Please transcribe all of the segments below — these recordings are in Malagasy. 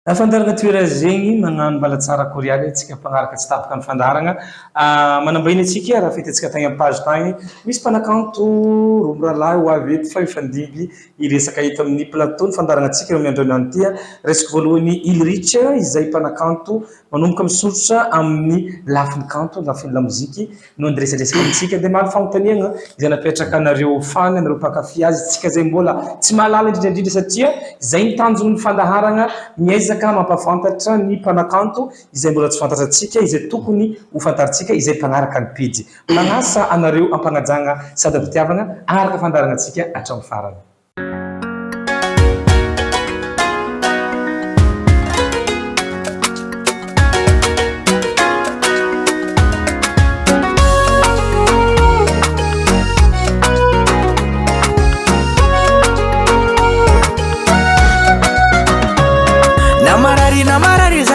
Afantarana toera zegny magnano mbala tsara koriana antsika mpagnaraka tsy tapaka ny fandaragna. Manambahiny antsika raha fitatsika tagny amin'ny page tagny misy mpanakanto roa mirahalahy ho avy eto fa mifandimby iresaka eto amin'ny plateau ny fandaragna antsika amin'ny androany ty. Resaka voalohany Ulrich izay mpanakanto manomboka misoritra amin'ny lafiny kanto lafiny lamoziky no andresadresaka amintsika dia maro fanontaniana izay napetraka anareo fan anareo mpankafy azy tsika zay mbola tsy mahalala indrindra satria izay ny tanjon'ny fandaharagna miezaka mampafantatra ny mpanakanto izay mbola tsy fantatrantsika izay tokony ho fantaritsika izay mpagnaraka ny pejy. Manasa anareo ampanajagna sady ampitiavagna araka fandaragna antsika hatramin'ny farany.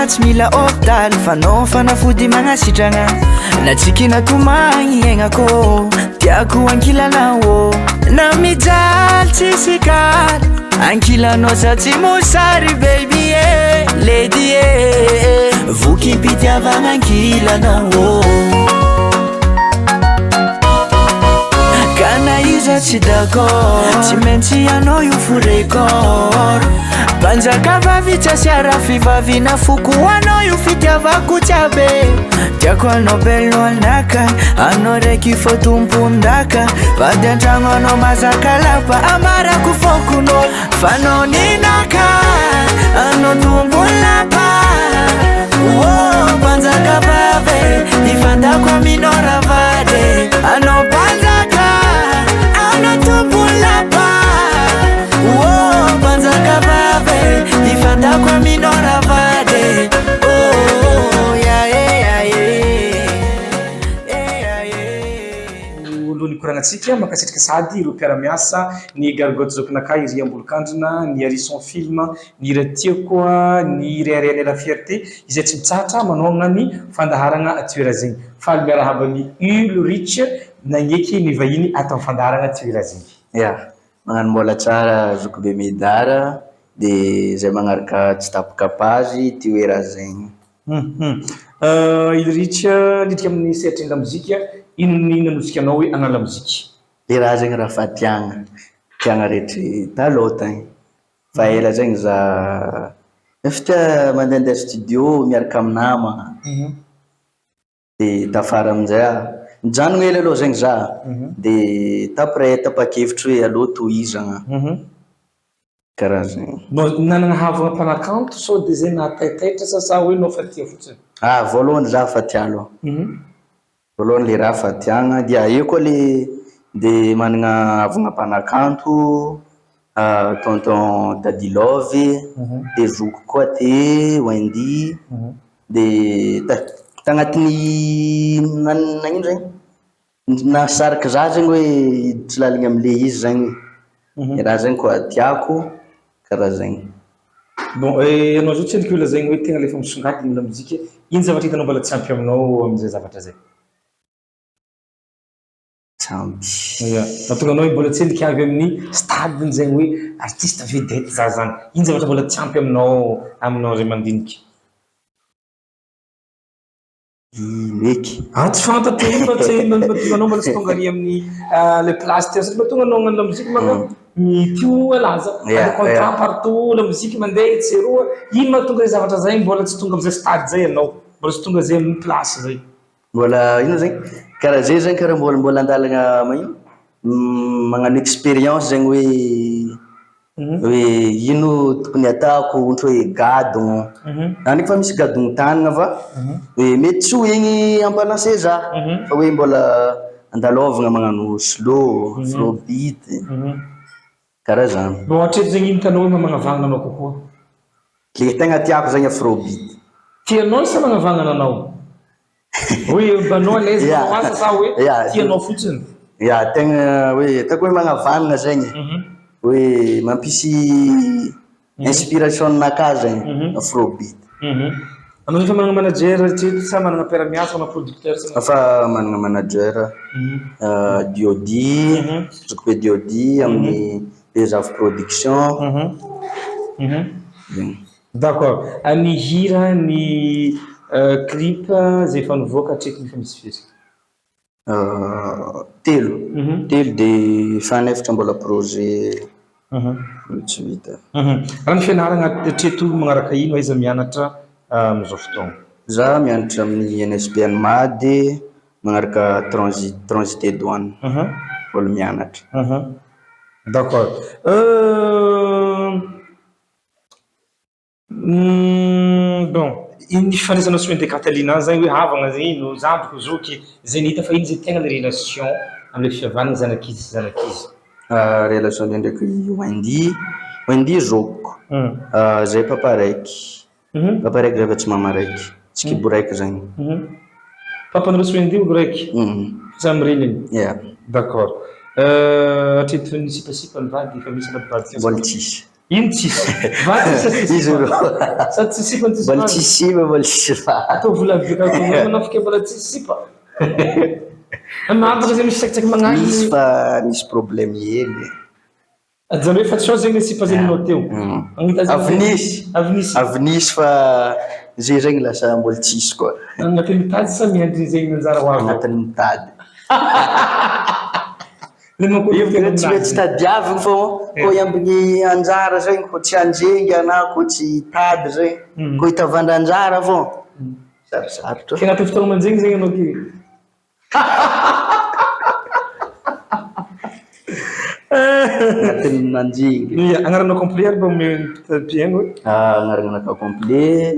Tsy mila hôpitaly fanao fanafody magnasitragna na tsikina tomagny aignako tiako ankilanao na mijaly tsisy kary ankilanao sa tsy mosary baby lady voky mpitiavagna ankilanao kana iza tsy d'accord tsy maintsy anao io forécor banjaka vavitsy asiara fivavina foko anao io fitiavako tsiabe tiako anao belno anakay anao raiky fô tompondaka vady antragno anao mazaka lapa amarako fokonao fanao ninakay anao tombon-lapa banjaka vave ifandako aminao ravade anao banjaka anao tombon-lapa banjaka vave ifandako aminao ravade Lohany koranantsika makasitraka sady ireo mpiara-miasa ny gargotte zokinakay iry ambolokandrina ny Harrison film ny ratia koa ny RRN la fierté izay tsy mitsatra manaogna ny fandaharagna toera zegny faly miarahabany Ulrich nagneky ny vahiny atao fandaharagna toera zegny. Magnano mbola tsara zokibe medara de zay magnaraka tsy tapaka page toera zegny. Ulrich lidika amin'ny sehatriny lamozika inona anosika anao hoe agnano lamozika? Le raha zegny raha fa tiagna retry taloha tagny fa ela zegny za efa tia mandehandeha studio miaraka amin'ny nama de tafara amin'izay nijanogna ela aloha zegny za de tapray tapa-kevitry hoe aloha tohizagna karaha zegny. Nanagna havagna mpanakanto sao de zay nahataitaitra sa hoe nao fa tia fotsiny? Voalohany za fa tia aloha voalohany le raha fa tiagna dia eo koa le de managna havagna mpanakanto tonton Dadilove de zoko koa te Wendy de tagnatin'ny nagnino zegny nasariky za zegny hoe tsy laligny amle izy zegny raha zegny koa tiako karaha zegny. Bon anao zao tsy andiko lazagny hoe tegna lefa misongadina la mozika ino zavatra hitanao mbola tsy ampy aminao amin'izay zavatra zay? Natonga anao mbola tsy andika avy amin'ny stadiny zegny hoe artiste vedette za zany ino zavatra mbola tsy ampy aminao zay mandiniky? Meky tsy fantatro ino fa tsy anao mbola tsy tonga ary amin'ny le place teo satria mahatonga anao agnano la mozika mana mitio alaza contrat partout la mozika mandeha itseroa ino mahatonga le zavatra zay mbola tsy tonga am'izay stade zay anao mbola tsy tonga zay amin'ny place zay? Mbola ino zegny karaha zay zegny karaha mbola andalagna magnino magnano expérience zegny hoe ino tokony ataoko ohatra hoe gadogno nefa fa misy gadogno tanagna fa hoe mety tsy ho igny ampalancé za fa hoe mbola andalovagna magnano slow afrobeat karaha zany. Bon hatreto zegny ino tanao hoe magnavagnana anao kokoa? Le tegna tiako zegny afrobeat. Tianao sa magnavagnana anao? Hoe mbanao à l'aise manao asa sa hoe tianao fotsiny? Tegna hoe ataoko hoe magnavagnana zegny hoe mampisy inspiration naka zegny afrobeat. Anao efa managna manager hatreto sa managna mpiara-miasa na producteur? Fa managna manager Diody s'occuper Diody amin'ny Pesave production. D'accord. Ny hira ny clip zay efa nivoaka hatreto efa misy firy? Telo de fanefatra mbola projet tsy vita. Raha ny fianarana hatreto magnaraka ino aiza mianatra amizao fotoagna? Za mianatra amin'ny NSPN Mady magnaraka transit et douane mbola mianatra. D'accord. Bon, iny fifandraisanao sy de Catalina zany hoe havagna zay no zandriko zoky zay nita fa iny zay tegna le relation amle fihavanana zanakizy sy zanakizy. Relation ndraiky Wendy zokiko. Zay papa raiky. Papa raiky zay fa tsy mama raiky. Tsy kibo raiky zany. Papa nareo sy Wendy olo raiky? Samy reniny? Yeah. D'accord. Hatreto ny sipasipa ny vady efa misy vady mbola tsisy. Ino tsisy? Vady sa Izy ro. Sa tsy sipa tsisy mbola tsisy sipa mbola tsisy vady. Atao vola beka ko manafika mbola tsisy sipa. Amavaka zay misy tsakitsaky magnano. Misy fa misy problème hely. Zany hoe fa tsy zay le sipa zay ninao teo. Avinisy fa zay zany lasa mbola tsisy koa. Agnatin'ny mitady sa miandry zay nanjara ho avy? Agnatin'ny mitady. Io tsy mety tadiaviny fô ko iambiny anjara zay ko tsy anjengy ana ko tsy tady zay ko hitavandra anjara fô sarosarotra. Kena fotoagna manjegny zay anao ty. Agnatin'ny nanjingy. Agnaranao complet ba piaino? Agnaranaka complet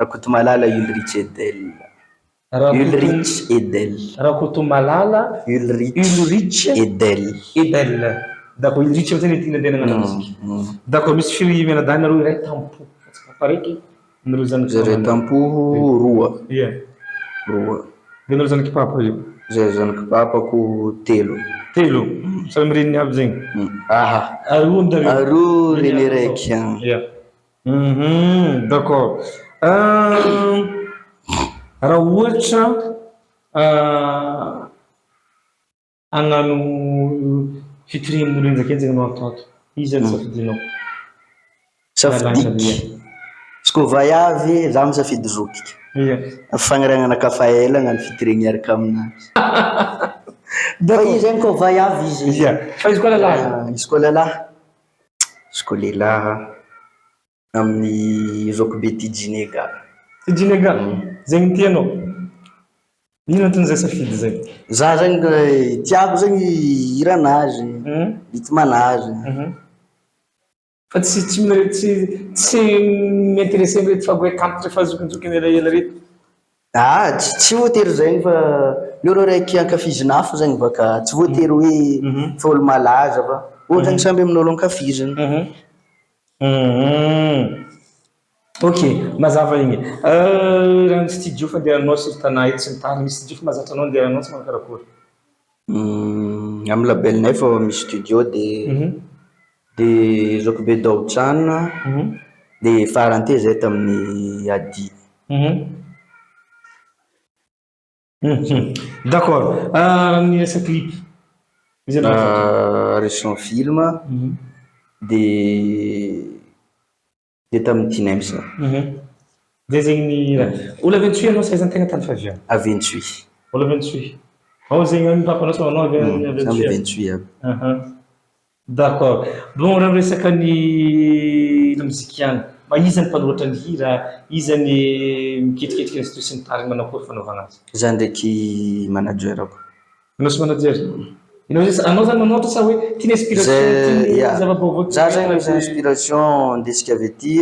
Rakotomalala Ulrich Edel. Ulrich Edel. Rakotomalala Ulrich Edel. D'accord, Ulrich zany tina andeha musique. D'accord, misy firy menadany nareo iray tampo. Pareky nareo zanaky. Zay tampo roa. Roa. De nareo zanaky papa io. Zay zanaky papako telo. Telo. Samy reniny aby zegny. Aroa reny raiky. D'accord. Raha ohatra agnano featuring amin'olo enjakenjaka anao atoato, izy zany safidinao? Safidiky. Izy koa vaiavy, za misafidy zokiky. Fagnariagna Kafaela agnano featuring miaraka aminazy. Fa izy zany koa vaiavy izy. Fa izy koa lalahy? Izy koa lalahy. Izy koa lehilahy amin'ny Zokibe Tidjinega. Tidjinega? Zegny tianao? Ino antony zay safidy zay? Za zany tiako zany hiranazy, ritmanazy. Fa tsy m'intéressé reto fa hoe cantre fa zokinjokiny elaela reto? Tsy voatery zany fa leo raiky ankafizina hafa zany baka tsy voatery hoe fa olo malaza fa olo zany samby amin'olo ankafiziny. Ok, mazava igny. Raha ny studio fandehananao sur tanà eto sy ny tany, misy studio fa mahazatra anao andehananao sy mankarakôry? Amin'ny labelinay fa misy studio de Zokibe Daotsana de farany zay tamin'ny Adi. D'accord. Ny resa clip? Reson film de tamin'ny Tinemsa. Zay zegny ny olo 28 anao sa izany tegna tany faviana? À 28. Olo 28. Ao zegny ny papanao sa anao 28? Samby 28 aby. D'accord. Bon, raha resaka ny mozika ihany, iza ny mpanoratra ny hira, iza ny miketriketriky ny studio sy ny tariny manakôry fanaovana azy? Za ndraiky managerako. Anao sy manager? Anao zany manoatra sa hoe tina inspiration tina zava-baovao? Za zany misy inspiration ndesika avy aty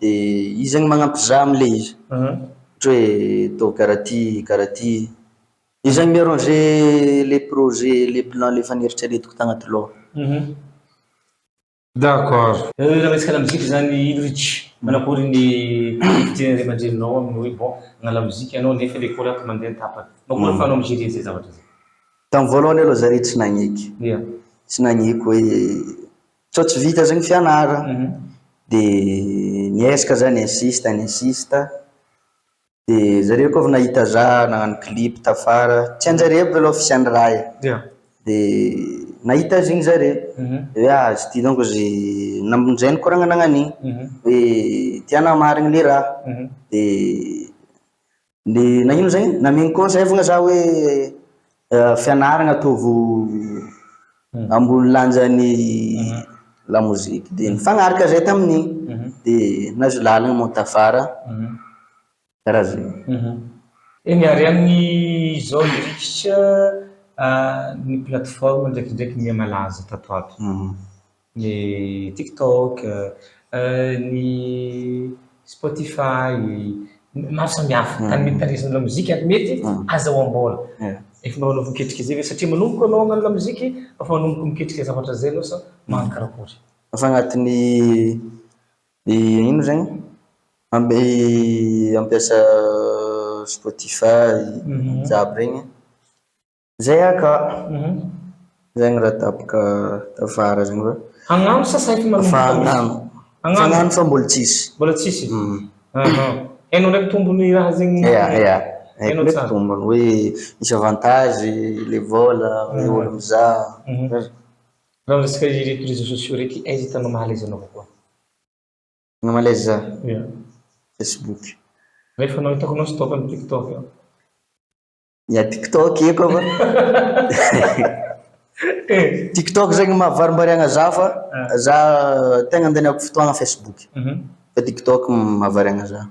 de izy zany magnampy za am'le izy. Ohatra hoe atao karaty, karaty. Izy zany miarranger les projets, les plans, le faneritreretiko tagnaty loha. D'accord. Raha resaka lamozika zany Ulrich, manakôry ny fidiran'ny ray aman-dreninao amin'ny hoe bon agnala mozika ianao nefa l'école ako mandeha tapaka. Manakôry ahafahanao migérer zay zavatra zay? Tamin'ny voalohany aloha zare tsy nagniky. Tsy nagniky hoe sao tsy vita zany fianarana. De niezaka zany insista. De zareo koa avy nahita za nagnano clip tafara. Tsy anjare aby aloha fisiany raha. De nahita zegny zare hoe izy ty donko zay nambonjay koragna nagnan'igny hoe tiana marigny le raha de nagnino zegny namegny conseil fogna za hoe fianaragna ataovy ambony lanjan'ny la musique de nifagnaraka zay tamin'igny de nazo lalagna montafara karaha zegny. Eny arian'ny zao dirikitra ny plateforme ndraikindraiky ny malaza tato ato ny TikTok, ny Spotify, maro samihafa tany mety tarisana la mozika ary mety azahoam-bola. Efa manao miketrika zay satria manomboka anao hagnano la mozika afa manomboka miketrika zavatra zay anao sa magnano karakory. Afa agnatin'ny ino zegny mampiasa Spotify jiaby regny zay aka zegny raha tapaka tafara zegny fa hagnano sa saika manomboka hagnano fa mbola tsisy hainao ndraiky tombony raha zegny haiko ndraiky tombony hoe misy avantage le vola hoe olo mizaha raha resaka ireto réseaux sociaux reky aiza hitanao mahalazy anao kokoa? Gna malaise za Facebook. Rehefa anao hitako anao stop amin'ny TikTok Ya TikTok eko fa TikTok zegny mahavarimbarigna za fa za tegna andaniako fotoagna Facebook fa TikTok mahavariagna za.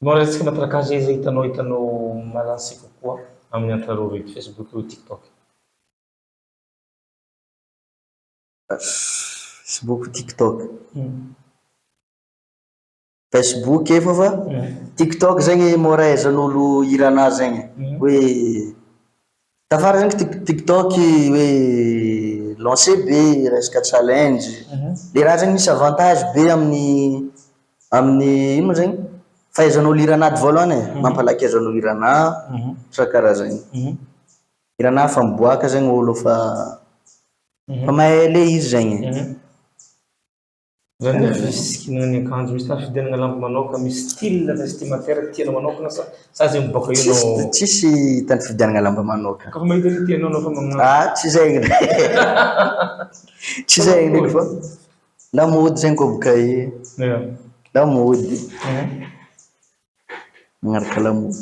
Mora resaka matrakazy aiza hitanao malansy kokoa amin'ny entre roa reto Facebook ou TikTok? Facebook, TikTok. Facebook efa fa TikTok zegny mora aizan'olo hirana zegny hoe tafara zegny TikTok hoe lancé be resaka challenge le raha zegny misy avantage be amin'ny ino zegny fahaizan'olo hirana ady voalohany mampalaky aizan'olo hirana sa karaha zegny hirana fa miboaka zegny olo fa mahay le izy zegny. Zany fisikinana ny akanjo misy tafidianana lamba manoka misy style vestimentaire tianao manokana sa zegny miboaka io nao tsisy tany fidianana lamba manoka kafa mahita ny tianao nao fa magnano tsy zegny tsy zegny fa lamody zegny koa boka lamody magnaraka lamody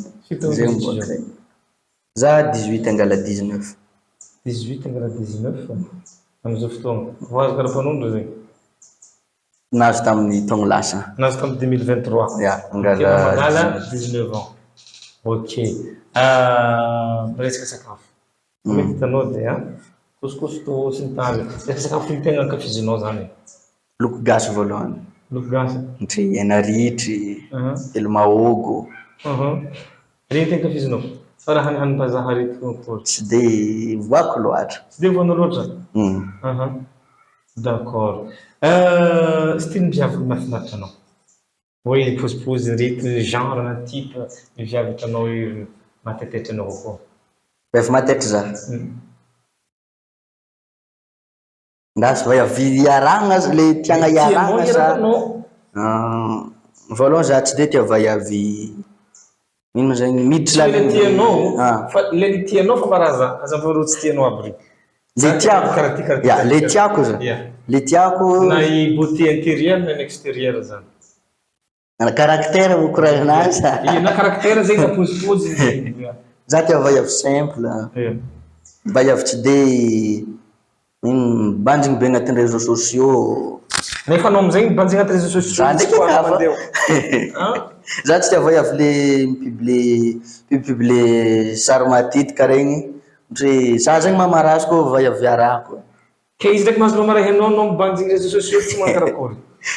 zegny boka za 18 angala 19 angala 19 amizao fotoagna voazy karapanondro zegny nazo tamin'ny taogno lasa nazo tamin'ny 2023 angala 19 ans. Ok, resaka sakafo mety hitanao de couscous to sy ny tariny resaka sakafo ny tegna ankafizinao zany loko gasy voalohany loko gasy ntry hena ritry helo mahogo regny tegna ankafizinao fa raha hanihanim-bazaha reto akory tsy de voako loatra tsy de voanao loatra d'accord style miviavaka mahafinaritra anao hoe pôzipôzy reto genre na type miviavaka hitanao hoe matetitry anao kokoa efa matetry za ndasy va iaragna le tiagna iaragna sa voalohany za tsy de tia vaiavy ino zegny miditry le tianao fa le tianao fa maraza azambarao tsy tianao aby reky le tiako le tiako za le tiako na i beauté intérieure na extérieure zany caractère koragnanazy na caractère zegny pôzipôzy za tia vaiavy simple vaiavy tsy de banjigny be agnatin'ny réseaux sociaux nefa anao amizay banjigny agnaty réseaux sociaux za ndraiky za tsy tia vaiavy le mipublie sary matitika regny ndre za zegny mamarazy koa vaiavy arako ke izy ndraiky mahazo mamara henao anao mibanjigny réseaux sociaux tsy mankarakory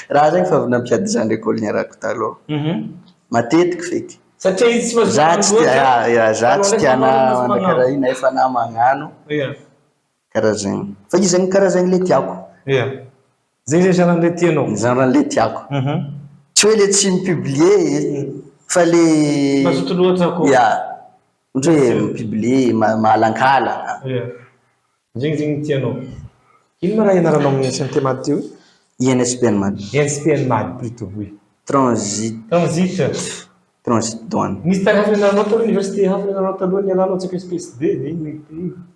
raha zegny fa avy nampiady za ndraiky olo niarako taloha matetiky feky satria izy tsy za tsy tiana mana karaha iny efa na magnano karaha zegny fa izy zegny karaha zegny le tiako zegny zay genren'le tianao genren'le tiako tsy hoe le tsy mipublie fa le mazoto loatra koa ohatra hoe mipublie mahalankala zegny zegny tianao ino ma raha ianaranao amin'ny SNT mady teo INSPN mady INSPN mady plutôt oui transit transit douane. Misy tany hafa nianaranao taloha université hafa nianaranao taloha nialanao tsaka SPD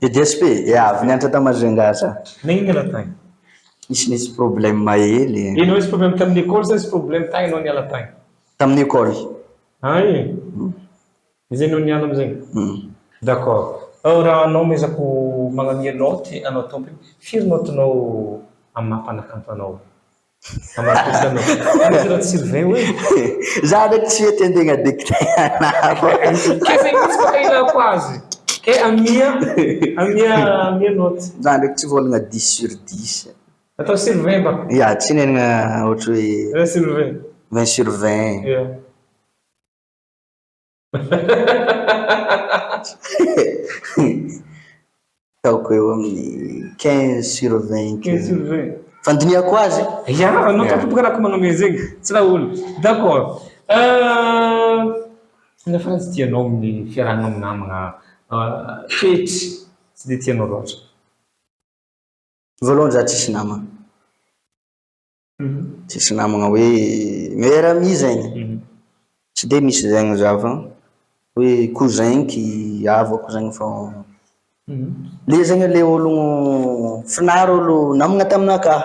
EDSP avy nianatra tamajunga za nagny niala tagny nisy problème mahely enao misy problème tamin'ny école sa misy problème tagny anao niala tagny tamin'ny école ay izay anao niala amizay d'accord raha anao mezako magnamia note anao tompony firy notenao amin'ny mampanakanto anao amakosanao raha tsy surveille hoe za ndraiky tsy hety andegna dictéanako kefay misy baka ilako azy ke amia note za ndraiky tsy volagna 10/10 atao surveille baka ya tsy nenagna ohatra hoe surveille 20/20 yeah. taoko eo amin'ny 15/20 15/20 fandiniako azy ya anao tompoko raha ko magname zegny tsy raha olo d'accord nafana tsy tianao amin'ny fiarahana amin'ny namagna toetry tsy de tianao loatra voalohany za tsisy namagna tsisy namagna hoe meilleur ami zegny tsy de misy zegny za fa hoe cousinky avako zegny fa le zegny le olo finary olo namagna taminaka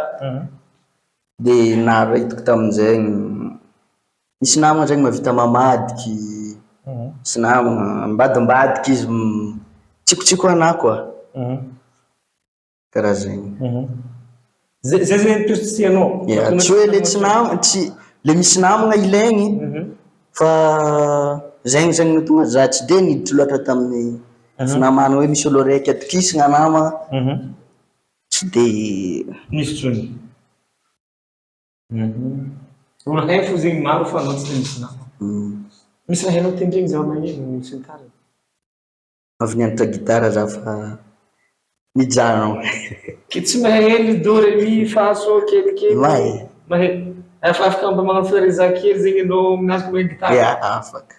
de nara hitako tamin'izegny misy namagna zegny mahavita mamadiky misy namagna mbadimbadiky izy tsikotsiko anahy koa karaha zegny zay zegny plus tianao tsy hoe le tsy namagna tsy le misy namagna ilaigny fa zegny zegny tonga za tsy de niditry loatra tamin'ny finamana hoe misy olo raiky atokisagna nama tsy de misy tsony olo hay fo zegny maro fa anao tsy de misy nama misy raha hainao tendregny zava-magneno misy ny tariny avy nianatra gitara za fa mijanona ke tsy mahay hely do re mi fa so kelikely mahay afaka mba magnano firaisa kely zegny anao minazoko hoe gitara ya afaka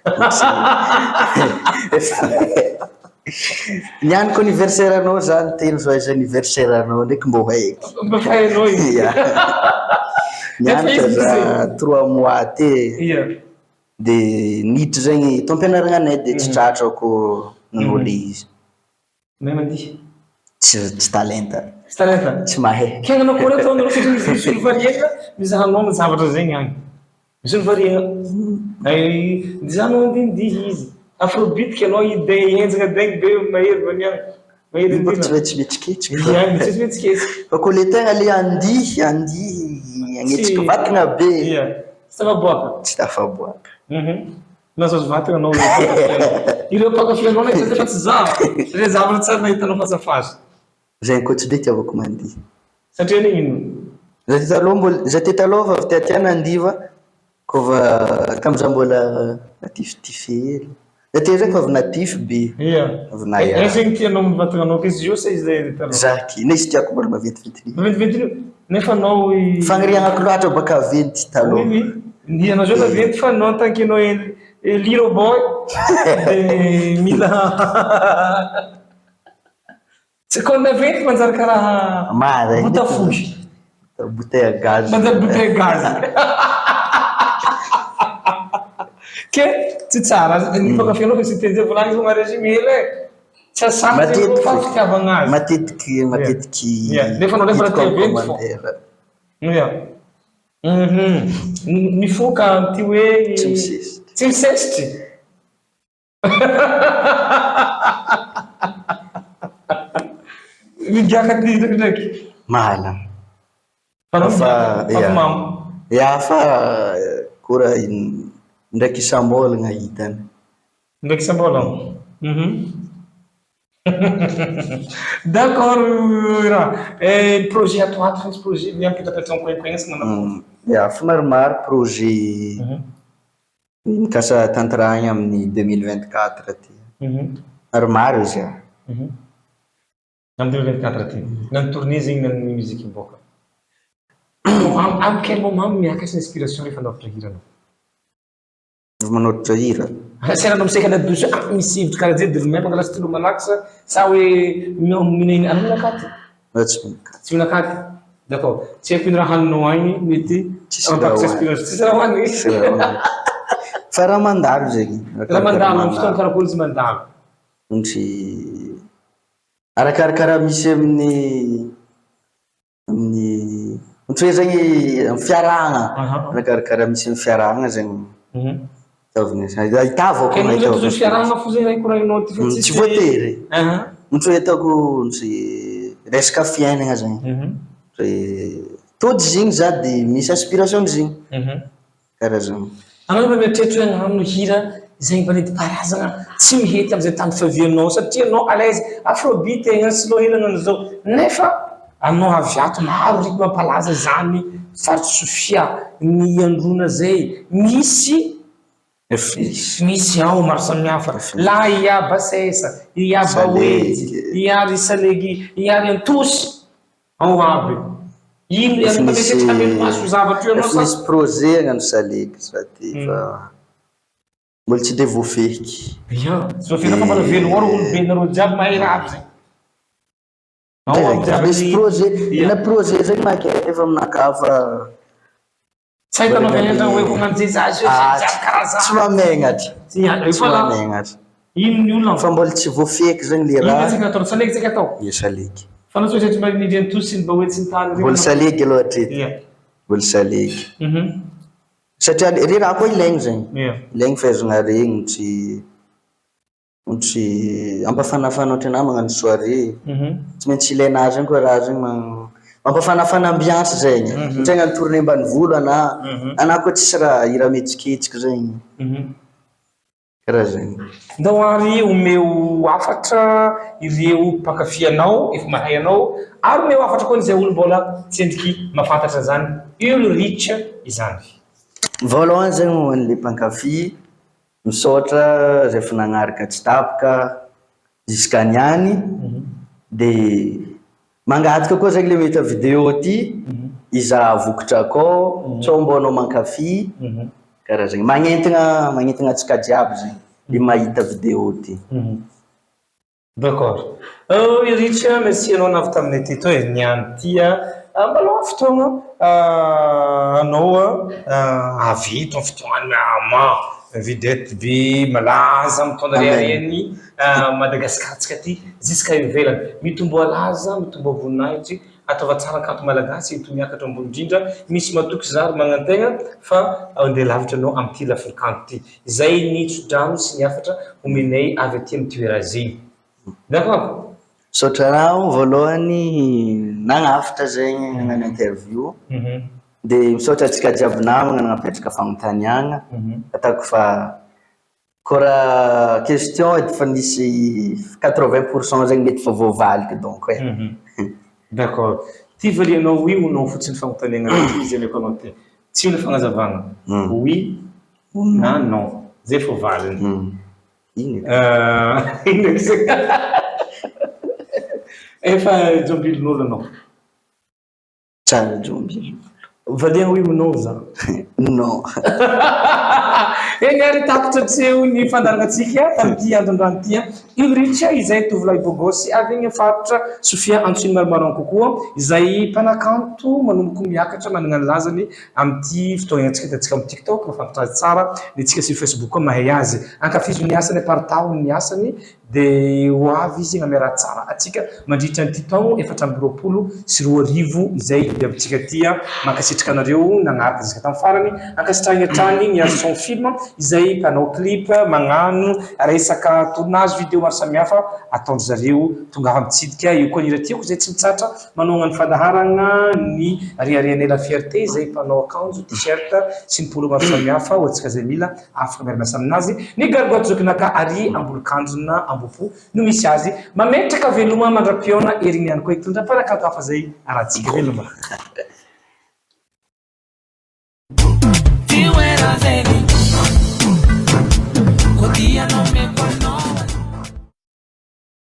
nianiko anniversaire anao zany telo joyeux anniversaire anao ndraiky mbo haiko mba fa hainao nianatra za 3 mois te de niditry zegny to ampianaragna anay de tsy tratrako nanolo izy mahay mandihy tsy talenta tsy talenta tsy mahay kegna anao koa reto anao satria misy olo variegna mizahanao ny zavatra zegny agny misy olo variegna dizahanao andindihy izy afrobeat anao ide enjagna degny be mahery vaniagny mahery mbo tsy maintsy mihetsiketsiky tsy mihetsiketsiky fa koa le tegna le andihy agnetsika vatagna be tsy tafaboaka tsy tafaboaka nazazo vatagna anao ireo mpankafy anao ndraiky efa tsy zava satria zavatra tsara nahitanao fasafazy zegny koa tsy de tiavako mandihy satria ne ino za te taloha fa tiatiana andiva kova tamza mbola natifitify te zegny fa avy natify be avy naya zegny tianao mivatagna anao izy io sa izy zay taloha zaky na izy tiako mbola maventiventy nefa anao fagniriagnako loatra baka venty taloha ni anao zao naventy fa anao tankinao liro boy de mila tsy koa naventy manjary karaha mara botafogy bouteille à gaz manjary bouteille gaz ke tsy tsara ny mpankafy fa tsy tezay volagny izy ma régime hely tsy asamy fa fitiavagna azy matetiky nefa anao refa raha tiaventy fo mifoka ty hoe tsy misesitry migiaka ty ndraiky mahalana fa kora ndraiky isambolagna hitany ndraiky isambolagna d'accord raha projet atoato misy projet miampitrapetrany koenkoegna sy manao fa maromaro projet mikasa tantarahagna amin'ny 2024 ty maromaro izy amin'ny 2024 ty nany tournée zegny nany musique miboaka amy quel moment miakatra inspiration rehefa anao hiranao manotitra hira seranao miseka na douze misy hivitry karaha zay de memagna lasa tilo malaky sa hoe minahiny ano minakaty tsy minakaty d'accord tsy haiko ino raha haninao agny mety mampakitra inspiration tsisy raha hoany fa raha mandalo zegny raha mandalo amin'ny fotoana karakory izy mandalo ondry arakaraka raha misy amin'ny ohatra hoe zegny amin'ny fiarahana arakaraka raha misy amin'ny fiarahana zegny ahitavako mahita fiarahana fo zegny raha tsy voatery ohatra hoe ataoko ondry resaka fiainana zegny tody zigny za de misy aspiration zigny karaha zany anao mba mieritreritra hoe agnano hira zegny mba nentim-paharazana tsy mihety am'izay tany fiavianao satria anao à l'aise afrobeat egna slow helanana zao nefa anao avy ato maro rythme mampalaza zany faritry Sofia ny androna zay misy ao maro samihafa la ia basesa ia bawety ia risalegy ia riantosy ao aby ino mba mesetrika mety maso zavatra io anao misy projet agnano salegy sady fa mbola tsy de voafehiky bien tsy voafehiky fa mbala velogna ro olobenareo jiaby mahay raha aby zegny misy projet na projet zegny mankety efa aminakahy fa tsy hahitanao vahendrana hoe vomanjezazy io jiaby karazany tsy mamegnatra tsy mamegnatra ino ny olona fa mbola tsy voafehiky zegny le raha tsika atao salegy tsika atao salegy fa natsoa zay tsy mba nidriantosy mba hoe tsy nitany mbola salegy aloha hatreto mbola salegy satria re raha koa ilaigny zegny ilaigny fahaizana regny ontry ampafanafana ohatra na magnano soirée tsy maintsy ilaina zegny koa raha zegny mampafanafana ambiance zegny ohatra agnano tournée ambanivolo ana koa tsisy raha hira metsiketsiky zegny karaha zegny ndao ary omeo afatra ireo mpankafy efa mahay anao ary omeo afatra koa izay olo mbola tsendriky mahafantatra zany Ulrich izany voalohany zegny hoan'le mpankafy misaotra zay efa nagnaraka tsy tapaka jusqu'à niany de mangataka koa zegny le meta vidéo ty iza vokotra akao tsao mbô anao mankafy karaha zegny magnentigna atsika jiaby zegny le mahita vidéo ty d'accord Ulrich merci anao navy taminay ty to niany ty mbaloha fotoagna anao avy eto amin'ny fotoagna ama vedette be malaza mitondra rihareny Madagasikaratsika ty jusqu'à ivelany mitomboa laza mitomboa voninahitry ataova tsara kanto malagasy ito miakatra ambony indrindra misy matoky zary magnantegna fa andeha lavitra anao am'ty lafrikanto ty zay ny tsodrano sy ny afatra omenay avy aty amin'ny toera zegny d'accord saotra rano voalohany nagnafitra zegny nagnano interview de misaotra atsika jiaby namagna nagnapetraka fagnontaniagna ataoko fa koa raha question edy fa nisy 80% zegny mety fa voavaliky donc d'accord ty valianao io nao fotsiny fagnontaniagna ty izy ameko anao ty tsy io le fagnazavagna oui na non zay fo valiny ino efa jombilon'olo anao tsara jombilon'olo valiana oui ou non za non eny ary tapitra tseo ny fandaranatsika tamin'ity androndrano ty Ulrich izay tovolahy bogosy avy egny faritra Sofia antsony maromarony kokoa izay mpanakanto manomboky miakatra manana ny lazany amin'ity fotoagna atsika hitantsika amin'ny TikTok mafantatra azy tsara ny atsika sy Facebook koa mahay azy ankafizo ny asany apartaho ny asany de ho avy izy namera tsara atsika mandritra ny taogno 420 izay de amintsika ty mankasitraka anareo nagnaraka zaka tamin'ny farany ankasitrahany hatrany niazo son film izay mpanao clip magnano resaka tournage vidéo maro samihafa ataondry zareo tonga avy mitsidika io koa nira tiako zay tsy mitsatra manao ny fandaharagna ny riarianay la fierté izay mpanao akanjo t-shirt sy ny polo maro samihafa ho atsika zay mila afaka miaramiasa aminazy ny gargoajokinaka ary ambolo-kanjona ambopo no misy azy mametraka veloma mandra-piona erigny ihany koa itondra mpanakato hafa zay arahantsika veloma